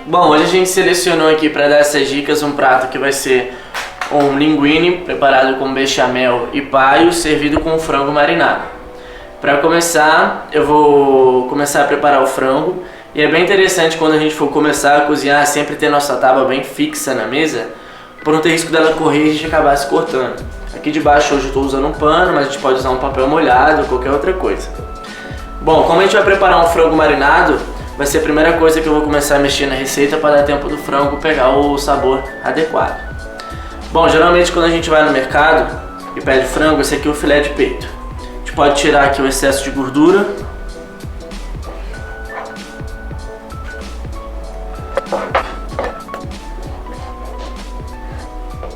Bom, hoje a gente selecionou aqui para dar essas dicas um prato que vai ser um linguine preparado com bechamel e paio, servido com frango marinado. Para começar, eu vou começar a preparar o frango. E é bem interessante quando a gente for começar a cozinhar, sempre ter nossa tábua bem fixa na mesa, por não ter risco dela correr e a gente acabar se cortando. Aqui de baixo hoje eu estou usando um pano, mas a gente pode usar um papel molhado ou qualquer outra coisa. Bom, como a gente vai preparar um frango marinado, vai ser a primeira coisa que eu vou começar a mexer na receita para dar tempo do frango pegar o sabor adequado. Bom, geralmente quando a gente vai no mercado e pede frango, esse aqui é o filé de peito. A gente pode tirar aqui o excesso de gordura.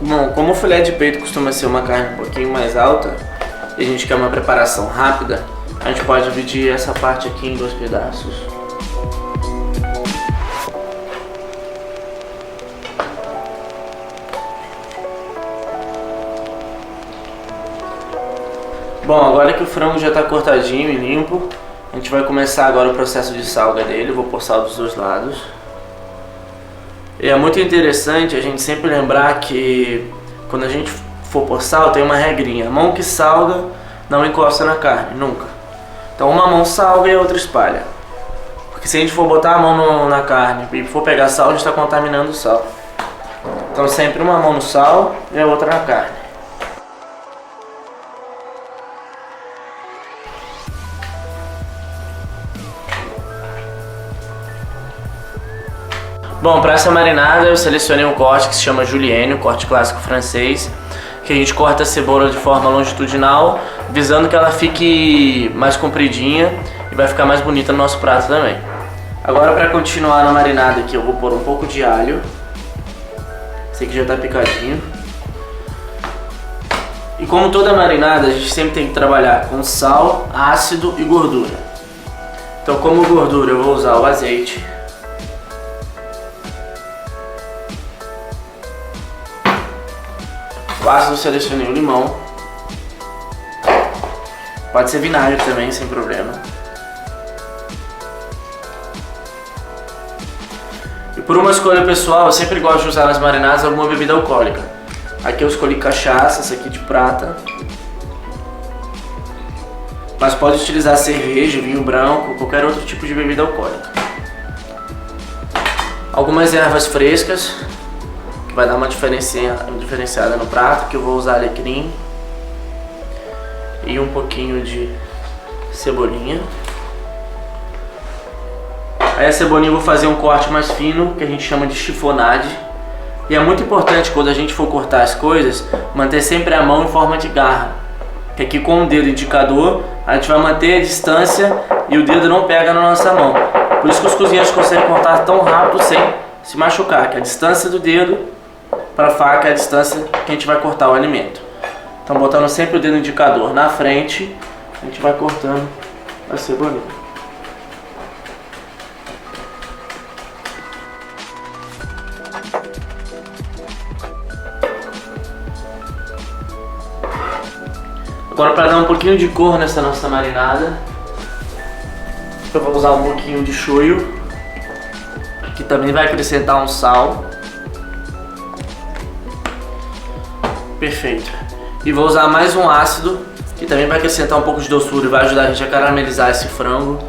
Bom, como o filé de peito costuma ser uma carne um pouquinho mais alta e a gente quer uma preparação rápida, a gente pode dividir essa parte aqui em 2 pedaços. Bom, agora que o frango já está cortadinho e limpo, a gente vai começar agora o processo de salga dele. Eu vou pôr sal dos 2 lados. E é muito interessante a gente sempre lembrar que quando a gente for pôr sal, tem uma regrinha: a mão que salga não encosta na carne, nunca. Então uma mão salga e a outra espalha. Porque se a gente for botar a mão na carne e for pegar sal, a gente está contaminando o sal. Então sempre uma mão no sal e a outra na carne. Bom, para essa marinada eu selecionei um corte que se chama julienne, um corte clássico francês, que a gente corta a cebola de forma longitudinal, visando que ela fique mais compridinha e vai ficar mais bonita no nosso prato também. Agora, para continuar na marinada aqui, eu vou pôr um pouco de alho. Esse aqui já está picadinho. E como toda marinada, a gente sempre tem que trabalhar com sal, ácido e gordura. Então, como gordura, eu vou usar o azeite. O ácido eu selecionei o limão. Pode ser vinagre também, sem problema. E por uma escolha pessoal, eu sempre gosto de usar nas marinadas alguma bebida alcoólica. Aqui eu escolhi cachaça, essa aqui de prata. Mas pode utilizar cerveja, vinho branco, qualquer outro tipo de bebida alcoólica. Algumas ervas frescas, que vai dar uma diferenciada no prato, que eu vou usar alecrim e um pouquinho de cebolinha. Aí a cebolinha eu vou fazer um corte mais fino, que a gente chama de chiffonade. E é muito importante quando a gente for cortar as coisas, manter sempre a mão em forma de garra. Que aqui com o dedo indicador, a gente vai manter a distância e o dedo não pega na nossa mão. Por isso que os cozinheiros conseguem cortar tão rápido sem se machucar, que a distância do dedo para a faca é a distância que a gente vai cortar o alimento. Então, botando sempre o dedo indicador na frente, a gente vai cortando a cebolinha. Agora, para dar um pouquinho de cor nessa nossa marinada, eu vou usar um pouquinho de shoyu, que também vai acrescentar um sal. Perfeito. E vou usar mais um ácido, que também vai acrescentar um pouco de doçura e vai ajudar a gente a caramelizar esse frango.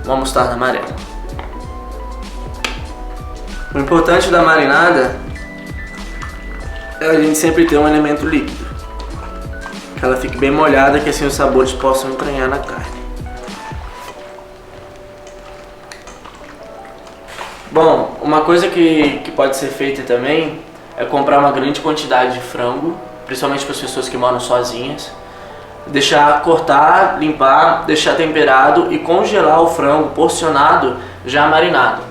Uma mostarda amarela. O importante da marinada é a gente sempre ter um elemento líquido, que ela fique bem molhada, que assim os sabores possam entranhar na carne. Bom, uma coisa que pode ser feita também é comprar uma grande quantidade de frango, principalmente para as pessoas que moram sozinhas. Deixar cortar, limpar, deixar temperado e congelar o frango porcionado já marinado.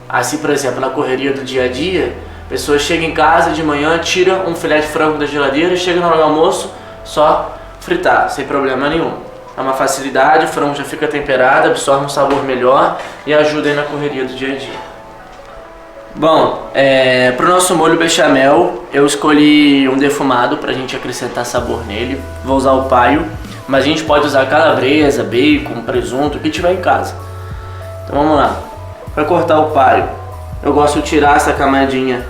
Assim, por exemplo, na correria do dia a dia, a pessoa chega em casa de manhã, tira um filé de frango da geladeira e chega na hora do almoço, só fritar, sem problema nenhum. É uma facilidade, o frango já fica temperado, absorve um sabor melhor e ajuda aí na correria do dia a dia. Bom, para o nosso molho bechamel, eu escolhi um defumado para a gente acrescentar sabor nele. Vou usar o paio, mas a gente pode usar calabresa, bacon, presunto, o que tiver em casa. Então vamos lá. Para cortar o paio, eu gosto de tirar essa camadinha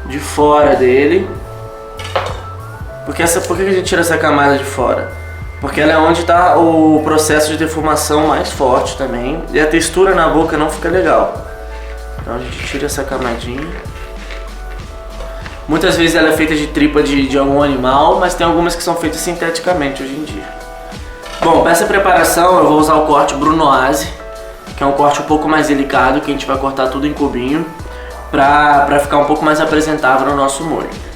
de fora dele. Por que a gente tira essa camada de fora? Porque ela é onde está o processo de defumação mais forte também, e a textura na boca não fica legal. Então a gente tira essa camadinha. Muitas vezes ela é feita de tripa de algum animal, mas tem algumas que são feitas sinteticamente hoje em dia. Bom, para essa preparação eu vou usar o corte Brunoise, que é um corte um pouco mais delicado, que a gente vai cortar tudo em cubinho, para ficar um pouco mais apresentável no nosso molho.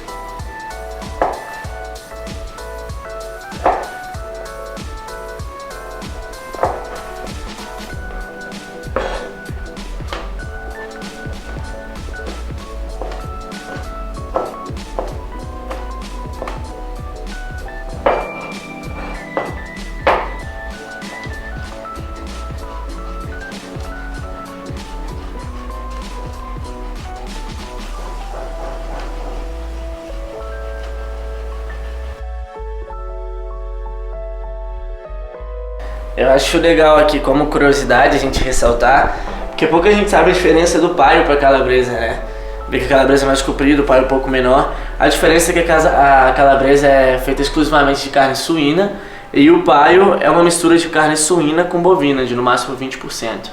Eu acho legal aqui, como curiosidade, a gente ressaltar, porque pouca gente sabe a diferença do paio para calabresa, né? Porque a calabresa é mais comprida, o paio um pouco menor. A diferença é que a calabresa é feita exclusivamente de carne suína e o paio é uma mistura de carne suína com bovina, de no máximo 20%.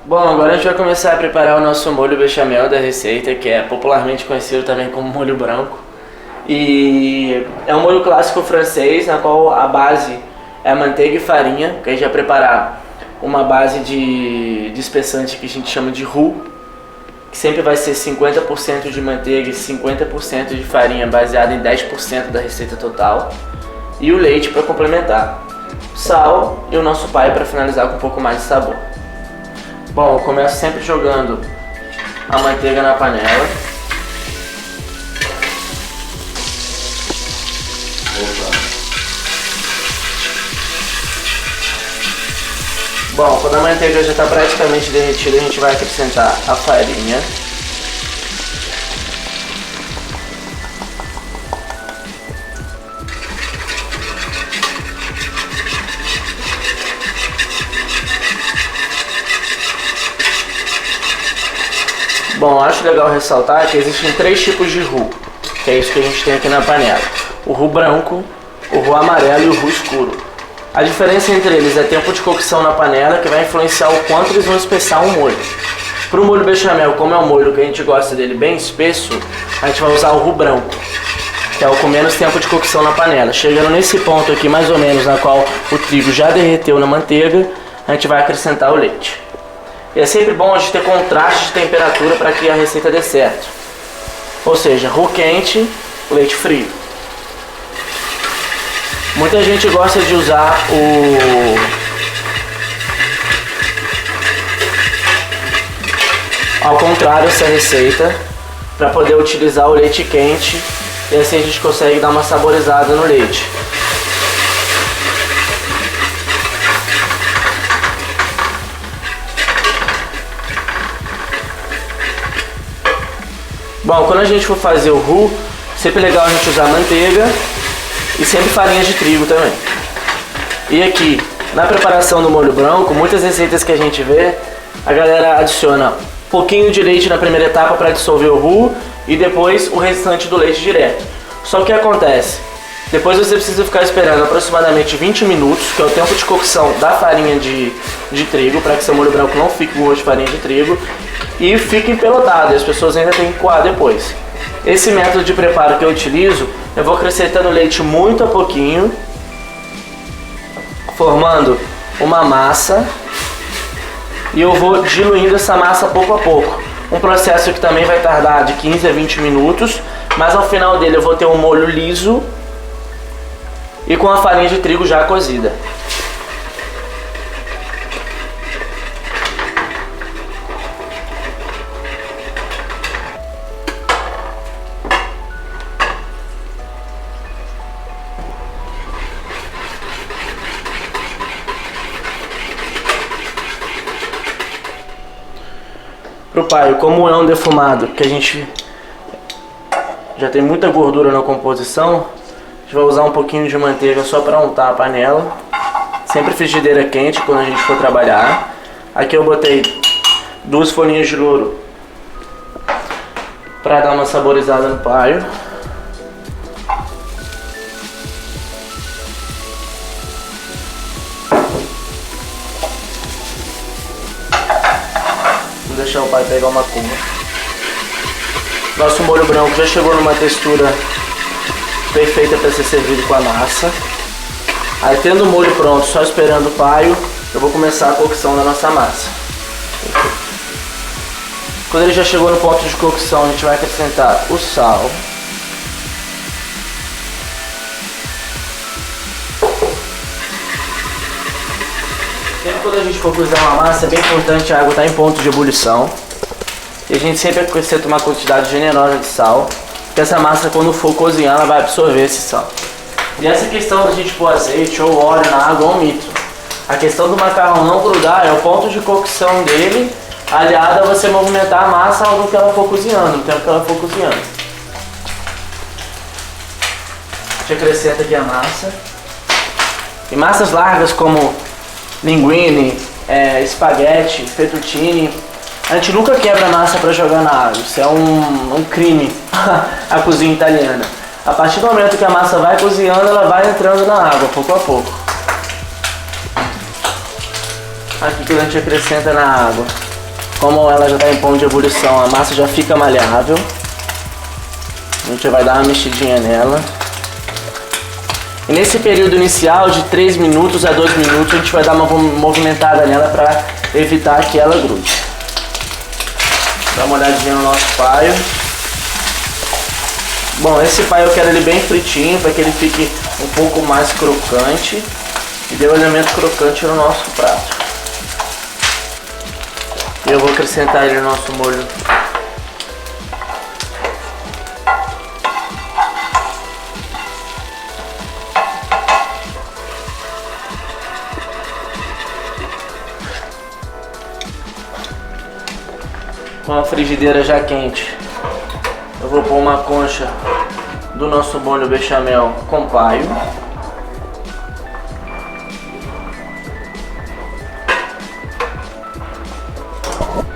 Bom, agora a gente vai começar a preparar o nosso molho bechamel da receita, que é popularmente conhecido também como molho branco. E é um molho clássico francês, na qual a base é a manteiga e farinha, que a gente vai preparar uma base de espessante que a gente chama de roux, que sempre vai ser 50% de manteiga e 50% de farinha, baseada em 10% da receita total, e o leite para complementar, sal e o nosso paio para finalizar com um pouco mais de sabor. Bom, eu começo sempre jogando a manteiga na panela. Bom, quando a manteiga já está praticamente derretida, a gente vai acrescentar a farinha. Bom, acho legal ressaltar que existem 3 tipos de roux, que é isso que a gente tem aqui na panela. O roux branco, o roux amarelo e o roux escuro. A diferença entre eles é tempo de cocção na panela, que vai influenciar o quanto eles vão espessar o molho. Para o molho bechamel, como é um molho que a gente gosta dele bem espesso, a gente vai usar o roux branco, que é o com menos tempo de cocção na panela. Chegando nesse ponto aqui, mais ou menos, na qual o trigo já derreteu na manteiga, a gente vai acrescentar o leite. E é sempre bom a gente ter contraste de temperatura para que a receita dê certo. Ou seja, roux quente, leite frio. Muita gente gosta de usar ao contrário essa receita, para poder utilizar o leite quente, e assim a gente consegue dar uma saborizada no leite. Bom, quando a gente for fazer o roux, sempre é legal a gente usar manteiga e sempre farinha de trigo também. E aqui, na preparação do molho branco, muitas receitas que a gente vê, a galera adiciona um pouquinho de leite na primeira etapa para dissolver o roux e depois o restante do leite direto. Só que o que acontece? Depois você precisa ficar esperando aproximadamente 20 minutos, que é o tempo de cocção da farinha de trigo, para que seu molho branco não fique com gosto de farinha de trigo e fique empelotado, e as pessoas ainda têm que coar depois. Esse método de preparo que eu utilizo, eu vou acrescentando leite muito a pouquinho, formando uma massa, e eu vou diluindo essa massa pouco a pouco. Um processo que também vai tardar de 15 a 20 minutos, mas ao final dele eu vou ter um molho liso e com a farinha de trigo já cozida. Pro paio, como é um defumado, que a gente já tem muita gordura na composição, a gente vai usar um pouquinho de manteiga só para untar a panela. Sempre frigideira quente quando a gente for trabalhar. Aqui eu botei 2 folhinhas de louro para dar uma saborizada no paio. Vou deixar o paio pegar uma cor. Nosso molho branco já chegou numa textura perfeita para ser servido com a massa. Aí, tendo o molho pronto, só esperando o paio, eu vou começar a cocção da nossa massa. Quando ele já chegou no ponto de cocção, a gente vai acrescentar o sal. Sempre quando a gente for cozinhar uma massa, é bem importante a água estar em ponto de ebulição. E a gente sempre acrescenta uma quantidade generosa de sal, porque essa massa, quando for cozinhar, ela vai absorver esse sal. E essa questão da gente pôr azeite ou óleo na água é um mito. A questão do macarrão não grudar é o ponto de cocção dele, aliado a você movimentar a massa no que ela for cozinhando, no tempo que ela for cozinhando. A gente acrescenta aqui a massa. E massas largas como linguine, espaguete, fettuccine, a gente nunca quebra a massa para jogar na água. Isso é um crime a cozinha italiana. A partir do momento que a massa vai cozinhando, ela vai entrando na água, pouco a pouco. Aqui que a gente acrescenta na água. Como ela já está em ponto de ebulição, a massa já fica maleável. A gente vai dar uma mexidinha nela. E nesse período inicial de 3 minutos a 2 minutos, a gente vai dar uma movimentada nela para evitar que ela grude. Dá uma olhadinha no nosso paio. Bom, esse paio eu quero ele bem fritinho, para que ele fique um pouco mais crocante e dê um elemento crocante no nosso prato. E eu vou acrescentar ele no nosso molho. Com a frigideira já quente, eu vou pôr uma concha do nosso molho bechamel com paio.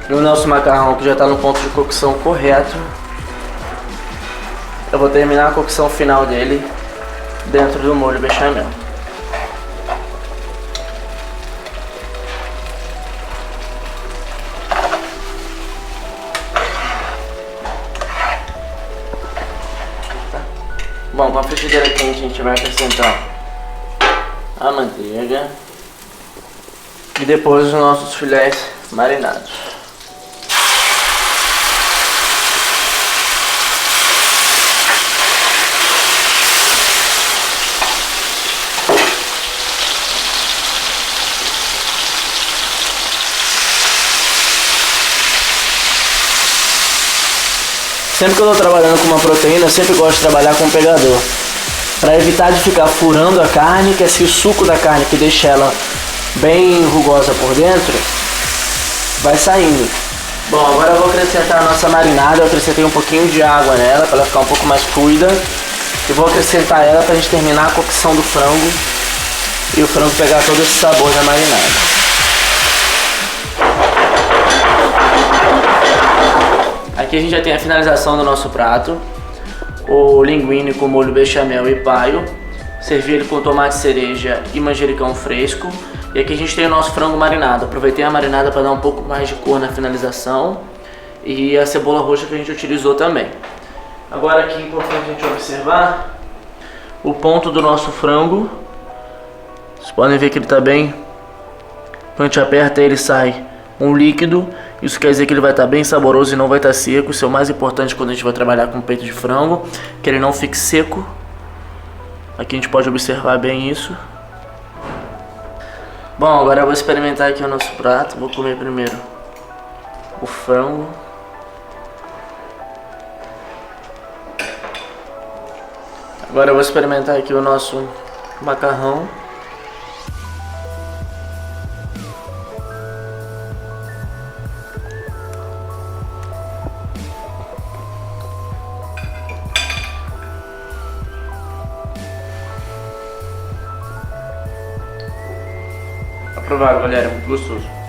E o nosso macarrão, que já está no ponto de cocção correto, eu vou terminar a cocção final dele dentro do molho bechamel. Bom, com a frigideira quente a gente vai acrescentar a manteiga e depois os nossos filés marinados. Sempre que eu estou trabalhando com uma proteína, eu sempre gosto de trabalhar com um pegador, para evitar de ficar furando a carne, que assim o suco da carne, que deixa ela bem rugosa por dentro, vai saindo. Bom, agora eu vou acrescentar a nossa marinada. Eu acrescentei um pouquinho de água nela, para ela ficar um pouco mais fluida, e vou acrescentar ela para a gente terminar a cocção do frango e o frango pegar todo esse sabor da marinada. Aqui a gente já tem a finalização do nosso prato. O linguine com molho bechamel e paio. Servi ele com tomate cereja e manjericão fresco. E aqui a gente tem o nosso frango marinado. Aproveitei a marinada para dar um pouco mais de cor na finalização. E a cebola roxa que a gente utilizou também. Agora aqui é importante a gente observar o ponto do nosso frango. Vocês podem ver que ele está bem. Quando a gente aperta ele sai um líquido. Isso quer dizer que ele vai estar bem saboroso e não vai estar seco. Isso é o mais importante quando a gente vai trabalhar com peito de frango, que ele não fique seco. Aqui a gente pode observar bem isso. Bom, agora eu vou experimentar aqui o nosso prato. Vou comer primeiro o frango. Agora eu vou experimentar aqui o nosso macarrão. Aprovado, galera, muito gostoso.